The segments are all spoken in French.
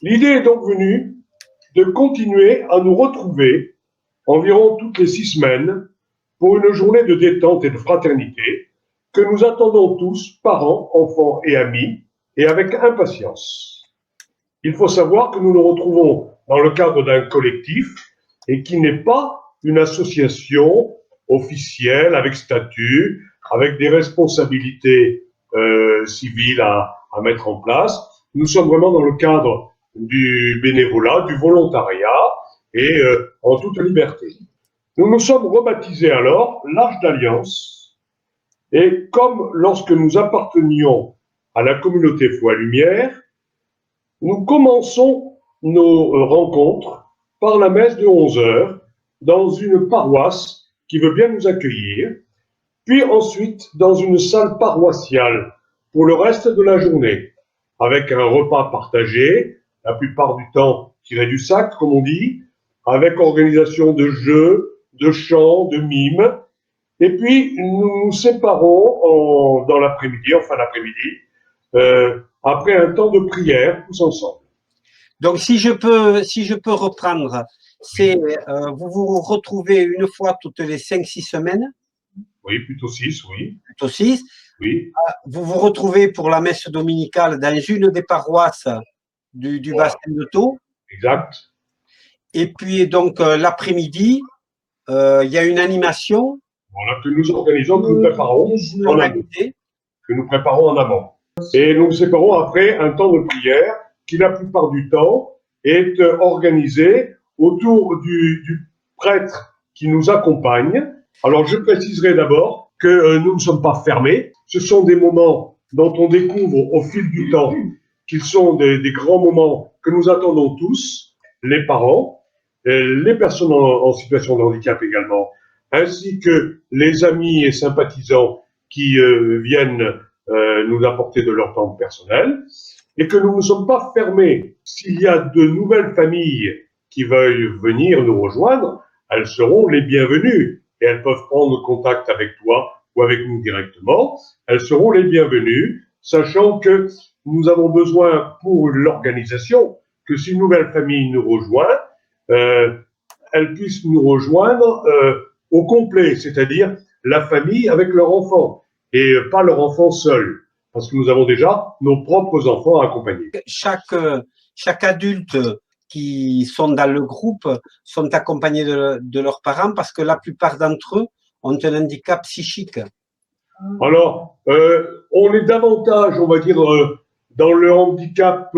L'idée est donc venue de continuer à nous retrouver environ toutes les 6 semaines pour une journée de détente et de fraternité que nous attendons tous, parents, enfants et amis, et avec impatience. Il faut savoir que nous nous retrouvons dans le cadre d'un collectif et qui n'est pas une association officielle avec statut, avec des responsabilités civiles à mettre en place. Nous sommes vraiment dans le cadre du bénévolat, du volontariat et en toute liberté. Nous nous sommes rebaptisés alors l'Arche d'Alliance et comme lorsque nous appartenions à la communauté Foi Lumière, nous commençons nos rencontres par la messe de 11 heures dans une paroisse qui veut bien nous accueillir, puis ensuite dans une salle paroissiale pour le reste de la journée, avec un repas partagé, la plupart du temps tiré du sac, comme on dit, avec organisation de jeux, de chants, de mimes. Et puis, nous nous séparons dans l'après-midi, en fin d'après-midi, après un temps de prière, tous ensemble. Donc, si je peux reprendre, c'est vous vous retrouvez une fois toutes les 5-6 semaines? Oui, plutôt 6, oui. Plutôt 6. Oui. Vous vous retrouvez pour la messe dominicale dans une des paroisses du Voilà. bassin de Thau. Exact. Et puis, donc, l'après-midi, il y a une animation. Voilà, que nous organisons, que nous préparons en amont. Que nous préparons en amont. Et nous nous séparons après un temps de prière qui, la plupart du temps, est organisé autour du prêtre qui nous accompagne. Alors, je préciserai d'abord que nous ne sommes pas fermés. Ce sont des moments dont on découvre au fil du temps qu'ils sont des grands moments que nous attendons tous, les parents, les personnes en situation de handicap également, ainsi que les amis et sympathisants qui viennent nous apporter de leur temps personnel, et que nous ne sommes pas fermés. S'il y a de nouvelles familles qui veuillent venir nous rejoindre, elles seront les bienvenues, et elles peuvent prendre contact avec toi ou avec nous directement. Elles seront les bienvenues, sachant que nous avons besoin pour l'organisation que si une nouvelle famille nous rejoint, elles puissent nous rejoindre au complet, c'est-à-dire la famille avec leur enfant, et pas leur enfant seul, parce que nous avons déjà nos propres enfants à accompagner. Chaque adulte qui sont dans le groupe sont accompagnés de leurs parents parce que la plupart d'entre eux ont un handicap psychique. Alors, on est davantage, on va dire, dans le handicap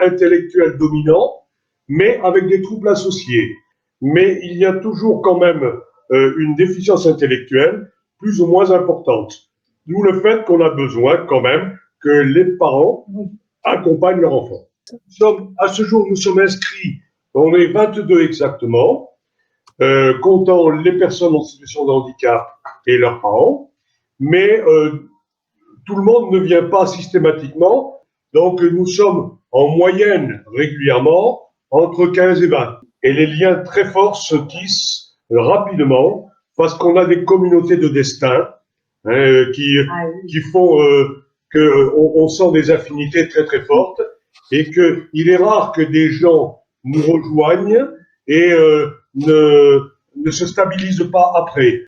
intellectuel dominant, mais avec des troubles associés. Mais il y a toujours quand même une déficience intellectuelle plus ou moins importante. D'où le fait qu'on a besoin quand même que les parents accompagnent leur enfant. À ce jour, nous sommes inscrits, on est 22 exactement, comptant les personnes en situation de handicap et leurs parents, mais tout le monde ne vient pas systématiquement, donc nous sommes en moyenne régulièrement entre 15 et 20. Et les liens très forts se tissent rapidement parce qu'on a des communautés de destin qui font qu'on sent des affinités très très fortes et qu'il est rare que des gens nous rejoignent et ne se stabilisent pas après.